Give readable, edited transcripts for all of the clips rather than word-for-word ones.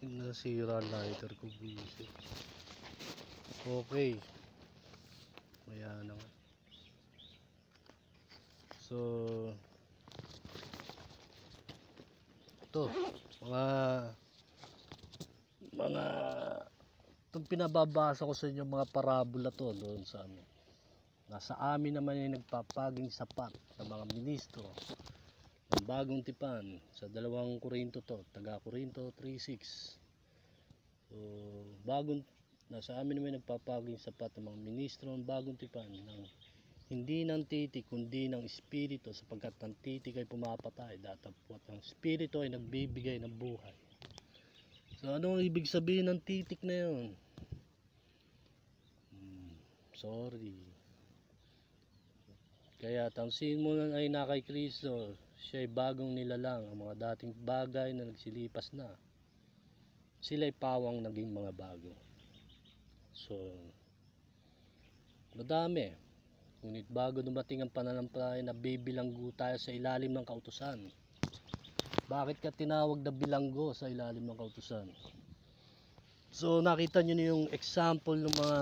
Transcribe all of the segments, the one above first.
Nasira lighter ko, busy. Okay. Ayan na nga. So, ito. Mga itong pinababasa ko sa inyo mga parabola to doon sa ano. Nasa amin naman ay nagpapaging sapat ng mga ministro ng bagong tipan sa 2 Korinto to, taga Korinto 3:6. So, nasa amin naman nagpapaging sapat ng mga ministro ng bagong tipan ng hindi ng titik kundi ng espiritu, sapagkat ng titik ay pumapatay, datapwat ng espiritu ay nagbibigay ng buhay. So ano ang ibig sabihin ng titik na yun? Sorry. Kaya tansin mo lang ay na kay Kristo, siya ay bagong nilalang. Ang mga dating bagay na nagsilipas na, sila ay pawang naging mga bago. So madami. Ngunit bago dumating ang pananampalataya, nabibilanggo tayo sa ilalim ng kautusan. Bakit ka tinawag na bilanggo sa ilalim ng kautusan? So nakita nyo na yung example ng mga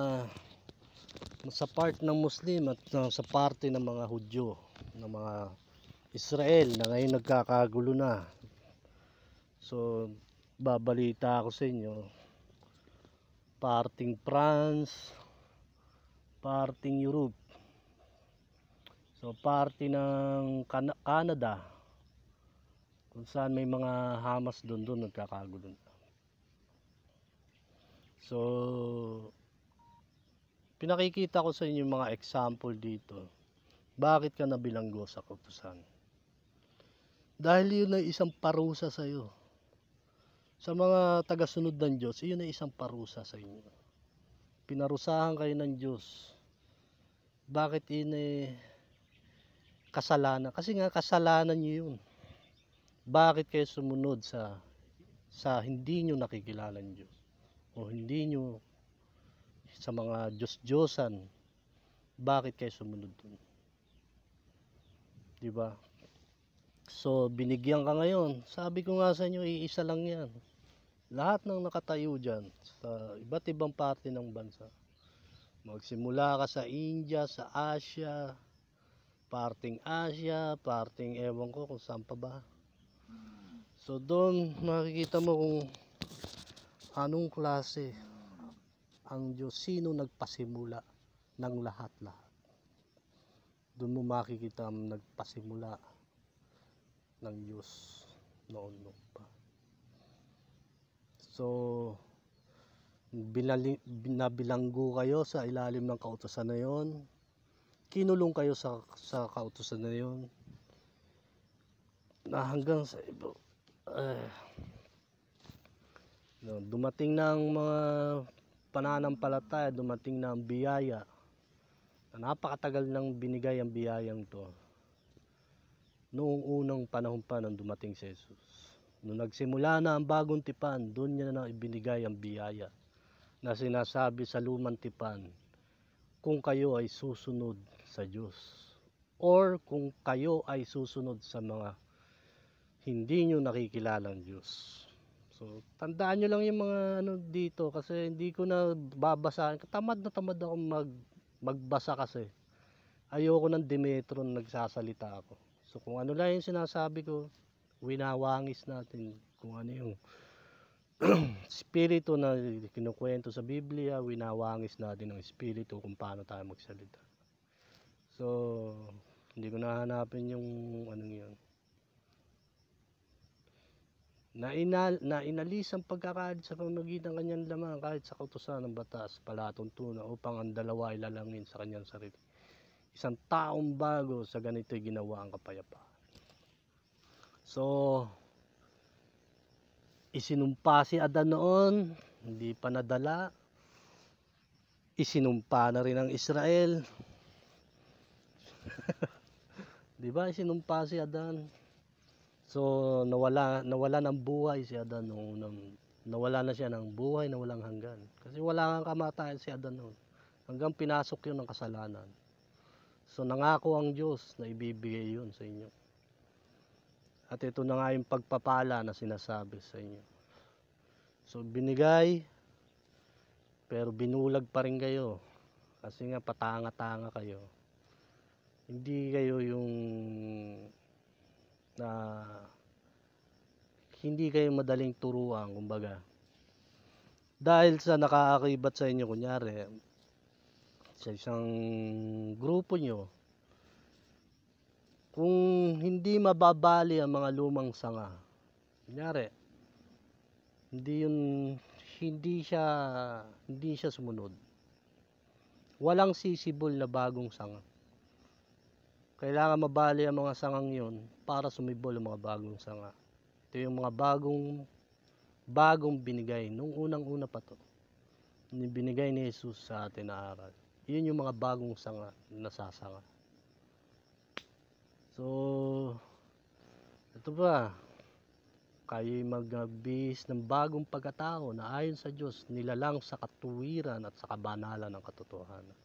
sa part ng Muslim at sa parte ng mga Hudyo, ng mga Israel na ngayon nagkakagulo na. So babalita ako sa inyo, parting France, parting Europe, so parte ng Canada, kung saan may mga Hamas doon nagkakagulo. So pinakikita ko sa inyo mga example dito. Bakit ka nabilanggo sa kautusan? Dahil yun ay isang parusa sa iyo. Sa mga tagasunod ng Diyos, yun ay isang parusa sa inyo. Pinarusahan kayo ng Diyos. Bakit yun ay kasalanan? Kasi nga kasalanan nyo yun. Bakit kayo sumunod sa hindi nyo nakikilala ng Diyos? O hindi nyo sa mga Diyos-Diyosan? Bakit kayo sumunod dun? Diba? So binigyan ka ngayon. Sabi ko nga sa inyo, iisa lang yan. Lahat ng nakatayo dyan sa iba't ibang parte ng bansa, magsimula ka sa India, sa Asia, parting ewan ko kung saan pa ba. So doon makikita mo kung anong klase ang Diyos, sino nagpasimula ng lahat-lahat. Doon mo makikita ang nagpasimula ng Diyos noon pa. So binabilanggo kayo sa ilalim ng kautusan na yon, kinulong kayo sa kautusan na yon, na hanggang sa dumating na ang mga pananampalataya, dumating na ang biyaya. Napakatagal nang binigay ang biyayang to, noong unang panahon pa nang dumating si Jesus. Nung nagsimula na ang bagong tipan, doon niya na ibinigay ang biyaya na sinasabi sa lumang tipan, kung kayo ay susunod sa Diyos, or kung kayo ay susunod sa mga hindi nyo nakikilalang Diyos. So tandaan nyo lang yung mga ano dito, kasi hindi ko na babasahin. Tamad ako magbasa kasi ayoko ng Demetron nagsasalita ako. So kung ano lang yung sinasabi ko, winawangis natin kung ano yung espiritu na kinukwento sa Biblia, winawangis natin ng espiritu kung paano tayo magsalita. So hindi ko nahanapin yung anong yun. Na inalis ang pagkakalit sa pamamagitan ng kanyang laman kahit sa kautusan ng batas, palatuntunan upang ang dalawa ay lalangin sa kanyang sarili. Isang taong bago sa ganito'y ginawa ang kapayapaan. So isinumpa si Adan noon, hindi pa nadala. Isinumpa na rin ang Israel. Diba, isinumpa si Adan. So nawala ng buhay si Adan noon. Nawala na siya ng buhay na walang hanggan. Kasi wala kang kamatayan si Adan noon. Hanggang pinasok yun ng kasalanan. So nangako ang Diyos na ibibigay yun sa inyo. At ito na nga yung pagpapala na sinasabi sa inyo. So binigay, pero binulag pa rin kayo. Kasi nga patanga-tanga kayo. Hindi kayo yung na hindi kayo madaling turuan, kumbaga. Dahil sa nakaakibat sa inyo, kunyari, sa isang grupo nyo, kung hindi mababali ang mga lumang sanga, kunyari, hindi siya sumunod. Walang sisibol na bagong sanga. Kailangan mabali ang mga sangang yon para sumibol ang mga bagong sanga. Ito yung mga bagong binigay nung unang-una pa to. Yung binigay ni Jesus sa atin na aral. Yun yung mga bagong sanga na sasanga. So, ito ba? Kayo'y magbihis ng bagong pagkatao na ayon sa Diyos, nilalang sa katuwiran at sa kabanalan ng katotohanan.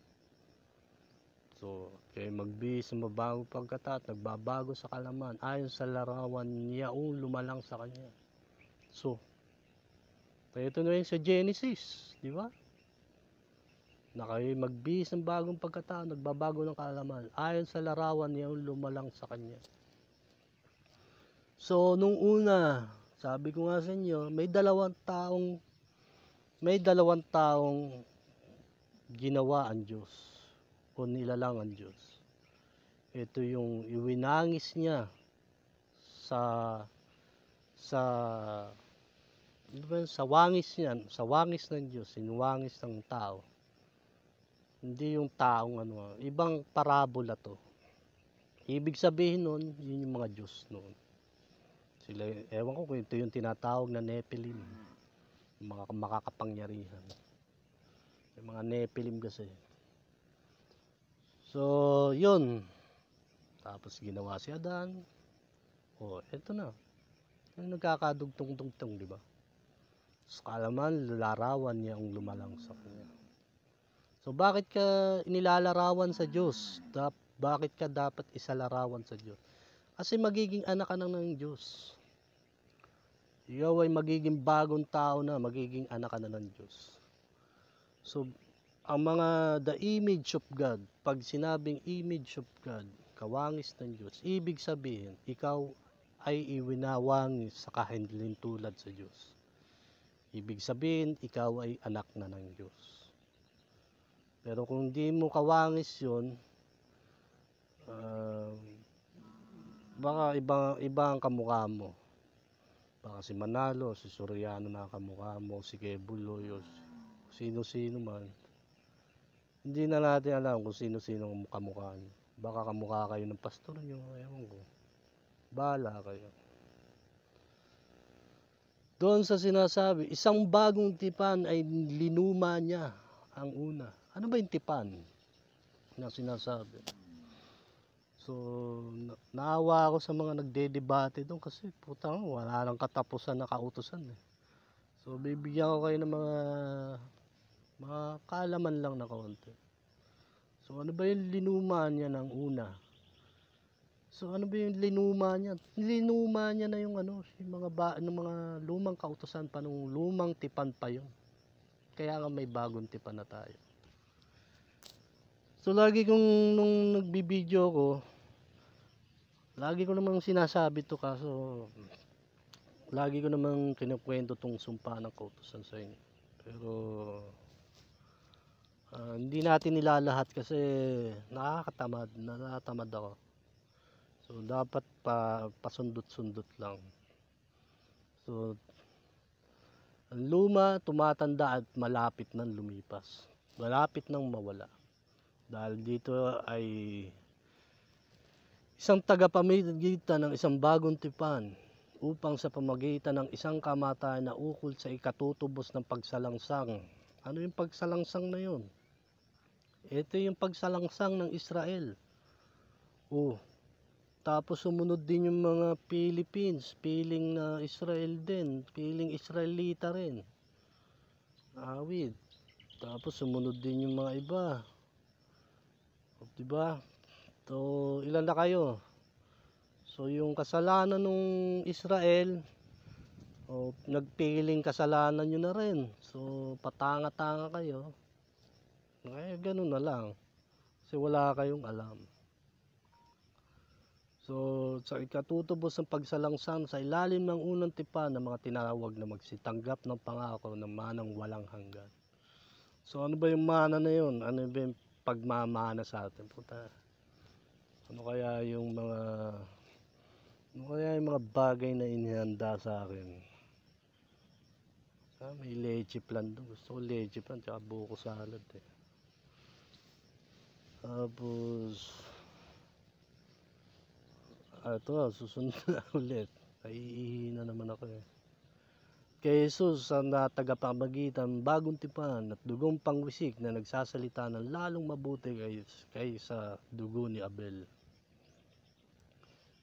So, kayo'y magbihis ng bagong pagkatao at nagbabago sa kalaman ayon sa larawan niya o lumalang sa Kanya. So, kaya ito na yun sa Genesis, di ba? Na kayo'y magbihis ng bagong pagkatao, nagbabago ng kalaman ayon sa larawan niya o lumalang sa Kanya. So, nung una, sabi ko nga sa inyo, may dalawang taong ginawa ang Diyos o nilalang ang Diyos. Ito yung iwinangis niya sa wangis niya, sa wangis ng Diyos, sinuwangis ng tao. Hindi yung taong ibang parabola to. Ibig sabihin nun, yun yung mga Diyos noon. Sila, ewan ko kung ito yung tinatawag na Nephilim, mga makakapangyarihan. Yung mga Nephilim kasi. So, yun. Tapos ginawa si Adan. Eto na. Yung nagkakadugtong-dugtong, di ba? So, kalaman, larawan niya ang lumalang sa Kanya. So, bakit ka inilalarawan sa Diyos? Bakit ka dapat isalarawan sa Diyos? Kasi magiging anak ka ng Diyos. Ikaw ay magiging bagong tao na, magiging anak ka na ng Diyos. So, ang the image of God, pag sinabing image of God, kawangis ng Diyos, ibig sabihin, ikaw ay iwinawangis sa kahindlintulad sa Diyos. Ibig sabihin, ikaw ay anak na ng Diyos. Pero kung di mo kawangis yun, baka iba ang kamukha mo. Baka si Manalo, si Soriano na kamukha mo, si Kebuloy, o sino-sino man. Hindi na natin alam kung sino-sino ang kamukha nyo. Baka kamukha kayo ng pastor nyo, ewan ko. Bahala kayo. Doon sa sinasabi, isang bagong tipan ay linuma niya ang una. Ano ba yung tipan na sinasabi? So, naawa ako sa mga nagdedebate doon kasi putang wala nang katapusan na kautusan eh. So, bibigyan ko kayo ng mga kaalaman lang na kaunti. So, ano ba yung linuma niya ng una? So, ano ba yung linuma niya? Linuma niya na yung yung mga lumang kautusan pa nung lumang tipan pa yun. Kaya nga may bagong tipan na tayo. So, lagi kong nung nagbibideo ko, lagi ko namang sinasabi to kaso lagi ko namang kinukwento tong sumpa ng kautusan sa inyo. Pero hindi natin nilalahat kasi natatamad ako. So dapat pasundot-sundot lang. So ang luma tumatanda at malapit nang lumipas. Malapit nang mawala. Dahil dito ay isang tagapamagitan ng isang bagong tipan upang sa pamagitan ng isang kamatayan na ukol sa ikatutubos ng pagsalangsang. Ano yung pagsalangsang na yun? Ito yung pagsalangsang ng Israel. Tapos sumunod din yung mga Philippines, piling na Israel din, piling Israelita rin. Awid. Tapos sumunod din yung mga iba. Diba? So, ilan na kayo? So, yung kasalanan ng Israel, O nagpiling kasalanan nyo na rin. So patanga-tanga kayo. Kaya ganun na lang. Kasi wala kayong alam. So sa ikatutubos ng pagsalangsan sa ilalim ng unang tipan ng mga tinawag na magsitanggap ng pangako ng manang walang hanggan. So ano ba yung mana na yun? Ano ba yung pagmamana sa atin? Puta. Ano kaya yung mga bagay na inihanda sa akin? May leche plan doon. Gusto ko leche plan tsaka buko salad eh. Tapos ito susunod na ulit. Naiihi na naman ako eh. Kay Jesus ang tagapamagitan bagong tipan at dugong pangwisik na nagsasalita ng lalong mabuti kaysa dugo ni Abel.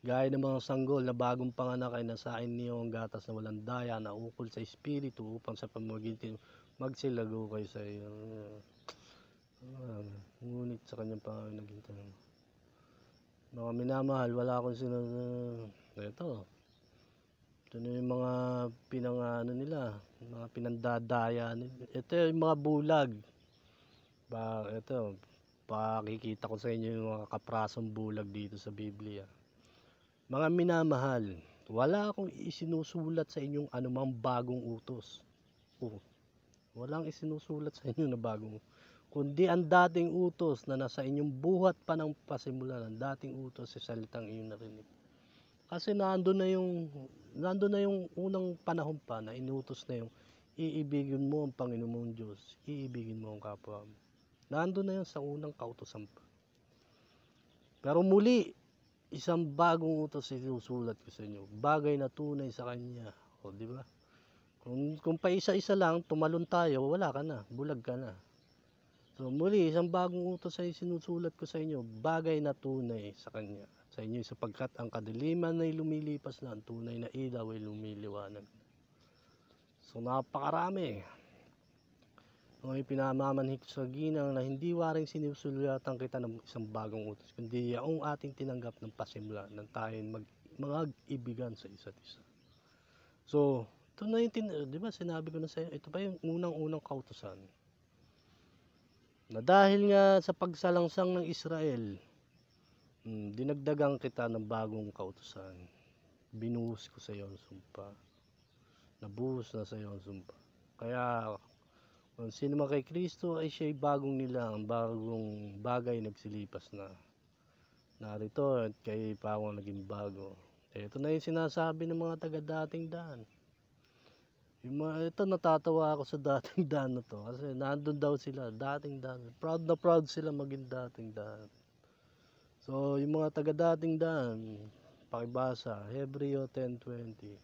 Gaya ng mga sanggol na bagong panganak ay nasain niyo ang gatas na walang daya na ukol sa espiritu upang sa pamamagitan magsilago kayo sa iyo. Ngunit sa kanyang Panginoon naging tanong. Mga minamahal, wala akong ito na yung mga nila, mga pinandadaya nila. Ito yung mga bulag. Ito, pakikita ko sa inyo yung mga kaprasong bulag dito sa Biblia. Mga minamahal, wala akong isinusulat sa inyong anumang bagong utos. Walang isinusulat sa inyo na bagong kundi ang dating utos na nasa inyong buhat pa ng pasimula ng dating utos sa salitang inyong narinig. Kasi nandun na yung unang panahon pa na inutos na yung iibigin mo ang Panginoon mong Diyos, iibigin mo ang kapwa mo. Nandun na yun sa unang kautosan pa. Pero muli, isang bagong utos sinusulat ko sa inyo, bagay na tunay sa Kanya. O, di ba? Kung pa isa-isa lang, tumalon tayo, wala ka na, bulag ka na. So muli, isang bagong utos ay sinusulat ko sa inyo, bagay na tunay sa Kanya. Sa inyo sapagkat ang kadiliman ay lumilipas na, ang tunay na ilaw ay lumiliwanag. So napakarami. Ang pinamamanhik sa ginang na hindi waring sinusulatan kita ng isang bagong utos, kundi yaong ating tinanggap ng pasimula ng tayo mag-ibigan sa isa't isa. So, ito na yung, di ba sinabi ko na sa iyo, ito pa yung unang-unang kautosan. Na dahil nga sa pagsalangsang ng Israel, dinagdagan kita ng bagong kautusan. Binuhos ko sa iyo ang sumpa. Nabuhos na sa iyo ang sumpa. Kaya, kung sino man kay Kristo ay siya'y bagong nilang, bagong bagay nagsilipas na. Narito at kay Pawang naging bago. Ito na yung sinasabi ng mga taga-dating daan. Ito natatawa ako sa dating daan na to kasi nandun daw sila, dating daan. Proud na proud sila maging dating daan. So yung mga taga-dating daan, pakibasa, Hebreo 10:20.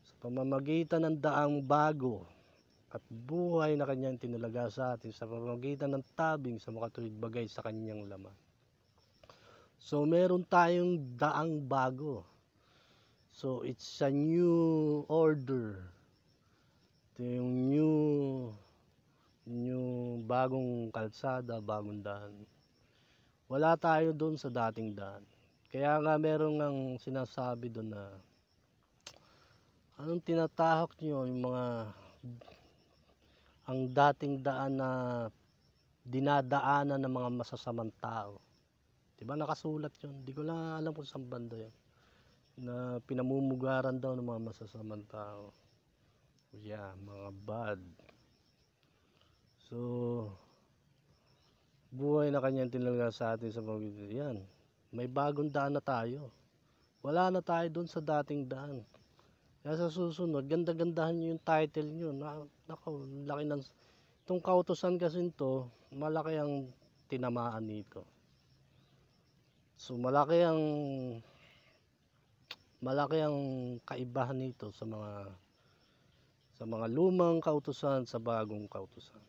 Sa pamamagitan ng daang bago at buhay na kanyang tinalaga sa atin sa pamamagitan ng tabing sa makatuwid bagay sa kanyang laman. So meron tayong daang bago. So it's a new order. Ito yung new bagong kalsada, bagong daan. Wala tayo doon sa dating daan. Kaya nga meron ng sinasabi doon na anong tinatahak nyo yung mga ang dating daan na dinadaanan ng mga masasamang tao. Diba nakasulat yun? Di ko lang alam kung saan banda yun. Na pinamumugaran daw ng mga masasamang tao. Yeah, mga bad. So, buhay na kanyang tinalaga sa atin sa pamamagitan. Yan. May bagong daan na tayo. Wala na tayo doon sa dating daan. Kaya sa susunod, ganda-gandahan nyo yung title nyo. Nako, laki ng... Itong kautosan kasi ito, malaki ang tinamaan nito. So, malaki ang kaibahan nito sa mga lumang kautosan sa bagong kautosan.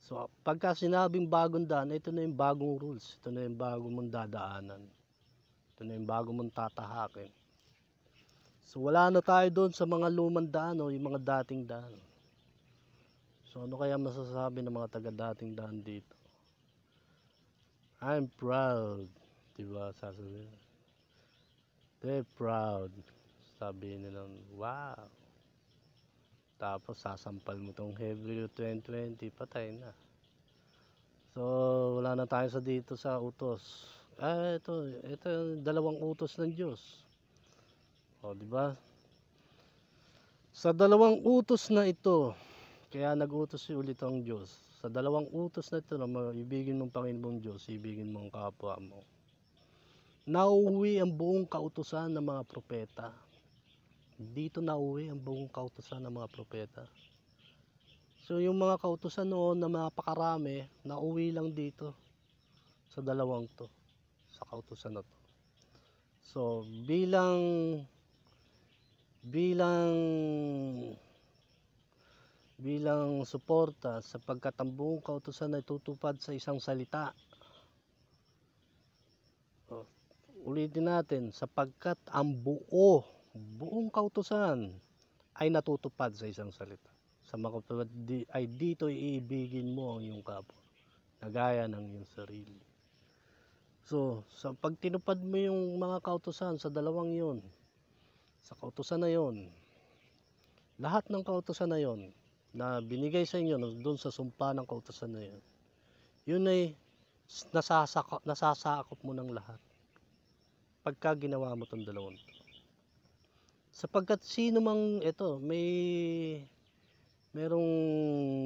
So, pagka sinabing bagong daan, ito na yung bagong rules. Ito na yung bagong mong dadaanan. Ito na yung bagong mong tatahakin. So wala na tayo doon sa mga lumang daan o yung mga dating daan. So ano kaya masasabi ng mga taga-dating daan dito? I'm proud. Diba sasabihin? They're proud. sasabihin nilang, wow. Tapos sasampal mo tong Hebreo 20:20, patay na. So wala na tayo dito sa utos. Ito yung dalawang utos ng Diyos. O, di ba? Sa dalawang utos na ito, kaya nag-utos ulit ang Diyos. Sa dalawang utos na ito, na ibigin mong Panginoong Diyos, ibigin mong kapwa mo. Nauwi ang buong kautusan ng mga propeta. Dito nauwi ang buong kautusan ng mga propeta. So yung mga kautusan noon na napakarami, nauwi lang dito sa dalawang to, sa kautusan na to. So bilang suporta sapagkat ang buong kautusan ay tutupad sa isang salita. Ulitin natin, sapagkat ang buong kautusan ay natutupad sa isang salita. Sa mga kapatid ay dito iibigin mo ang iyong kapwa, nagaya ng iyong sarili. So, sa pag tinupad mo yung mga kautusan sa dalawang yon, sa kautusan na yon, lahat ng kautusan na yon na binigay sa inyo doon sa sumpa ng kautusan na yon, yun ay nasasakop mo ng lahat pagka ginawa mo itong dalawang to. Sapagkat sino mang ito, merong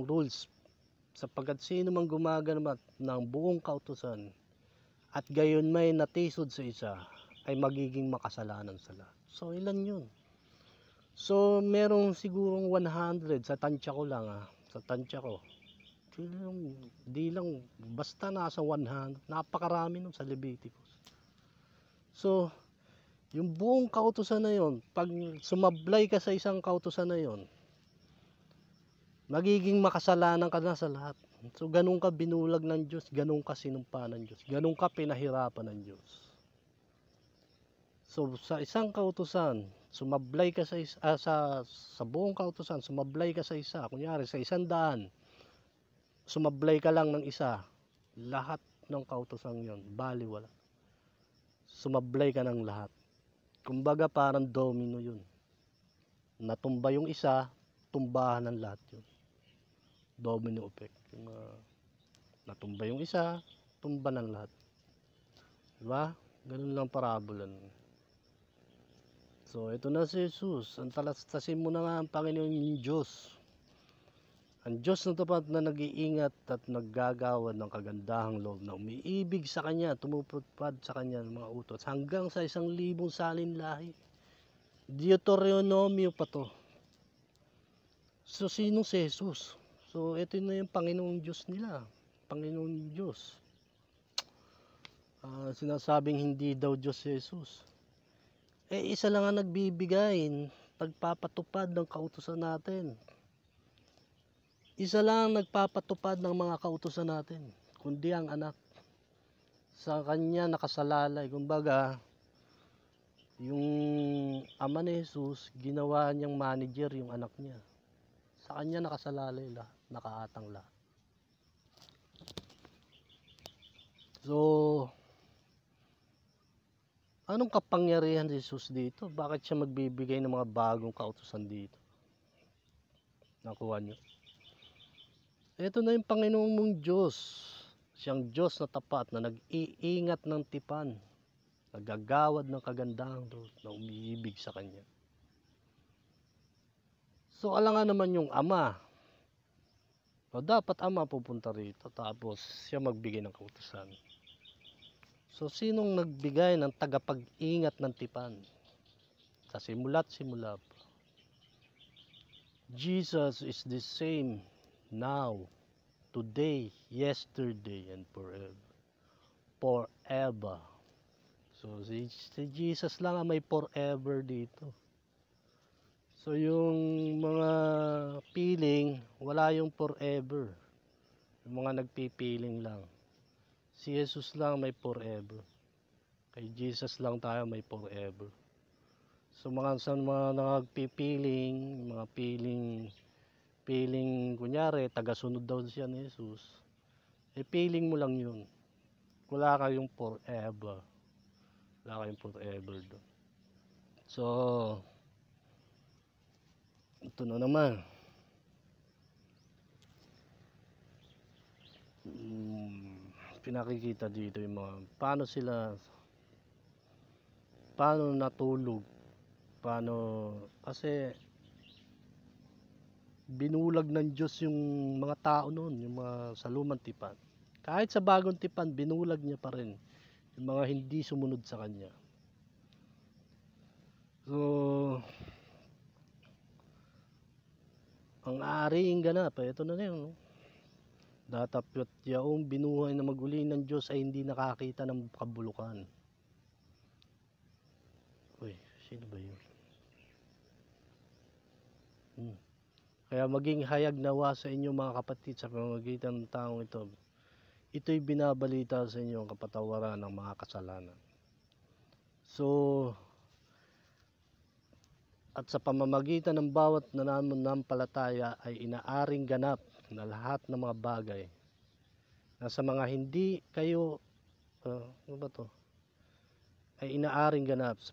rules, sapagkat sino mang gumagawa ng buong kautusan at gayon may natisod sa isa ay magiging makasalanan sa lahat. So ilan yun? So merong sigurong 100 sa tansya ko lang, sa tansya ko. Di lang basta nasa 100, napakarami nun sa Leviticus. So yung buong kautusan na yon, pag sumablay ka sa isang kautusan na yon, magiging makasalanan ka na sa lahat. So ganun ka binulag ng Diyos, ganun ka sinumpa ng Diyos, ganun ka pinahirapan ng Diyos. So sa isang kautusan, sumablay ka sa buong kautusan, sumablay ka sa isa. Kunyari sa 100, sumablay ka lang ng isa, lahat ng kautusan yon baliwala. Sumablay ka ng lahat. Kumbaga parang domino yun. Natumba yung isa, tumbahan ng lahat yun. Domino effect. Natumba yung isa, tumba ng lahat. Diba? Ganun lang parabola. So ito na si Jesus. Ang talastasin mo na nga ang Panginoon yung Diyos. Ang Diyos na tapat na nag-iingat at naggagawad ng kagandahang loob na umiibig sa Kanya, tumupad sa Kanya ng mga utos hanggang sa 1,000 salin lahi. Deuteronomio pa to. So sino si Jesus? So ito na yung Panginoong Diyos nila. Panginoong Diyos. Sinasabing hindi daw Diyos si Jesus. Isa lang ang nagbibigay, nagpapatupad ng kautusan natin. Isa lang nagpapatupad ng mga kautusan natin, kundi ang anak. Sa Kanya nakasalalay. Kumbaga, yung ama ni Jesus, ginawa niyang manager yung anak niya. Sa Kanya nakasalalay lahat, nakaatang lahat. So, anong kapangyarihan ni Jesus dito? Bakit siya magbibigay ng mga bagong kautusan dito? Nakuha niyo? Ito na yung Panginoong mong Diyos. Siyang Diyos na tapat na nag-iingat ng tipan, nagagawad ng kagandahang loob na umiibig sa Kanya. So alangan naman yung ama. O dapat ama pupunta rito tapos siya magbigay ng kautusan. So sinong nagbigay ng tagapag-ingat ng tipan? Sa simula pa. Jesus is the same now, today, yesterday, and forever. Forever. So si Jesus lang ang may forever dito. So yung mga piling, wala yung forever. Yung mga nagpipiling lang. Si Jesus lang may forever. Kay Jesus lang tayo may forever. So sa mga nagpipiling, mga piling kunyari, tagasunod daw siya ni Jesus. Piling mo lang yun. Wala kayong forever. Wala kayong forever doon. So, Ito na naman. Pinakikita dito yung mga paano natulog, kasi binulag ng Diyos yung mga tao noon, yung mga sa lumang tipan. Kahit sa bagong tipan, binulag niya pa rin yung mga hindi sumunod sa kanya. So, ang aring ganap, ito na yun. Datapyot yaong binuhay na maguli ng Diyos ay hindi nakakita ng kabulukan. Uy, sino ba yun? Kaya maging hayag nawa sa inyo mga kapatid sa pamamagitan ng taong ito. Ito'y binabalita sa inyo ang kapatawaran ng mga kasalanan. So, at sa pamamagitan ng bawat nananampalataya ay inaaring ganap na lahat ng mga bagay na sa mga hindi kayo ano ba to? Ay inaaring ganap sa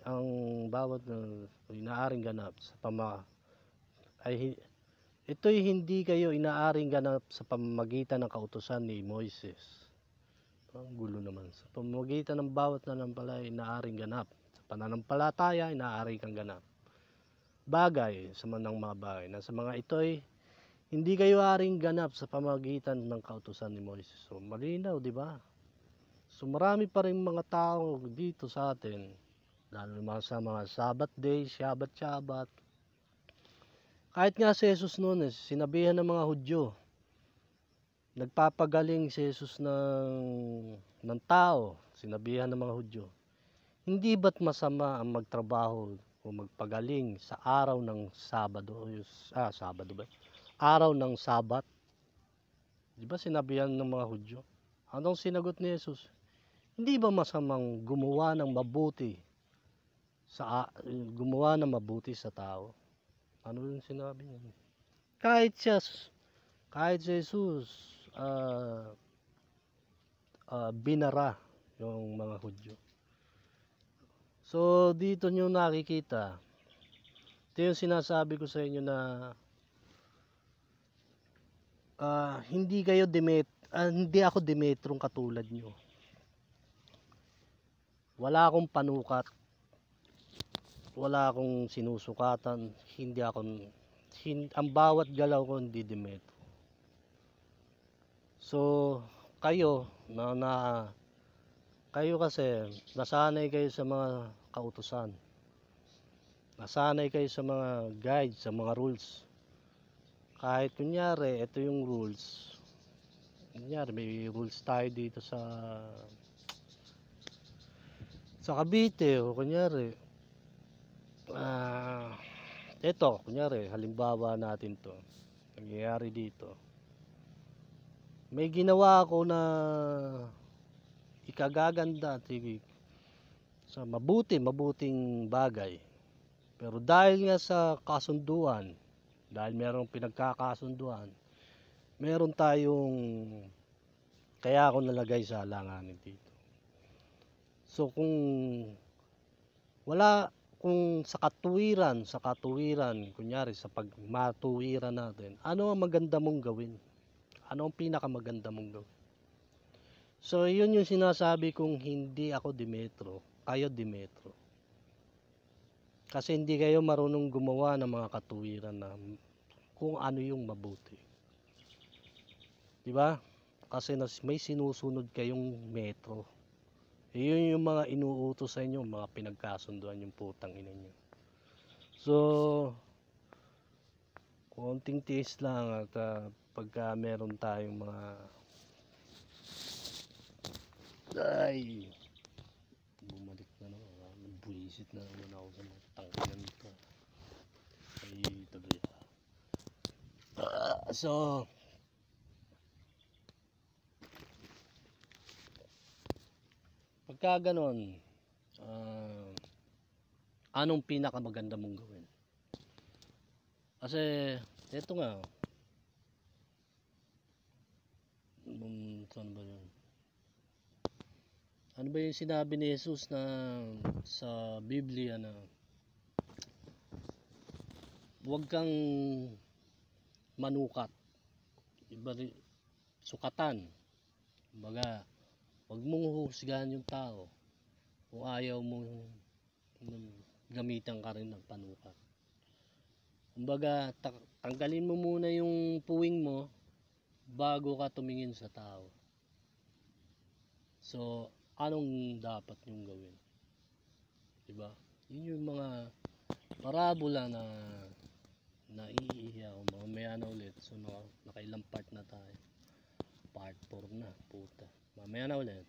ang bawat inaaring ganap sa ito'y hindi kayo inaaring ganap sa pamamagitan ng kautusan ni Moises. Ang gulo naman. Sa pamamagitan ng bawat nananampalataya inaaring ganap. Sa pananampalataya inaari kang ganap. Bagay sa manang mga bagay na sa mga ito'y hindi kayo aring ganap sa pamamagitan ng kautusan ni Moises. So malinaw, di ba? So marami pa rin mga tao dito sa atin, lalo sa mga Sabbath day, Shabbat. Kahit nga si Jesus noon, sinabihan ng mga Hudyo, nagpapagaling si Jesus ng tao, sinabihan ng mga Hudyo, hindi ba't masama ang magtrabaho o magpagaling sa araw ng Sabado? Sabado ba? Araw ng Sabat. Di ba sinabihan ng mga Hudyo? Anong sinagot ni Jesus? Hindi ba masamang gumawa ng mabuti sa tao? Ano yung sinabi niya? Kahit si Jesus, binara yung mga Hudyo. So dito nyo nakikita, ito yung sinasabi ko sa inyo na hindi ako Demetrong katulad nyo. Wala akong panukat, wala akong sinusukatan, ang bawat galaw ko hindi Demetro. So kayo kayo kasi nasanay kayo sa mga kautusan, nasanay kayo sa mga guides, sa mga rules. Kahit kunyari ito yung rules, kunyari may rules tayo dito sa Cavite, o kunyari ito kunyari halimbawa natin to nangyayari dito, may ginawa ako na ikagaganda sa mabuting bagay, pero dahil nga sa kasunduan, dahil merong pinagkakasunduan, meron tayong, kaya ako nalagay sa alanganin dito. So kung sa katuwiran, kunyari sa pagmatuwiran natin, ano ang maganda mong gawin? Ano ang pinakamaganda mong gawin? So yun yung sinasabi kong hindi ako Demetro, kayo Demetro. Kasi hindi kayo marunong gumawa ng mga katuwiran na kung ano yung mabuti. Diba? Kasi may sinusunod kayong metro. Yun yung mga inuutos sa inyo, mga pinagkasunduan yung putang ina nyo. So, konting tiis lang at pagka meron tayong mga bumalik na naman, buwisit na naman ako sa mga tangkinan nito. Ay, tuloy. So, pagka ganon, anong pinakamaganda mong gawin? Kasi ito nga, saan ba yun? Ano ba yung sinabi ni Jesus na sa Biblia na huwag kang manukat. Iba rin, sukatan. Kumbaga, huwag mong huhusgahan yung tao kung ayaw mong gamitan ka rin ng panukat. Kumbaga, tanggalin mo muna yung puwing mo bago ka tumingin sa tao. So, anong dapat yung gawin? Diba? Yun yung mga parabola na naiiya ko. Mamaya na ulit. So, nakailang part na tayo. Part 4 na. Puta. Mamaya na ulit.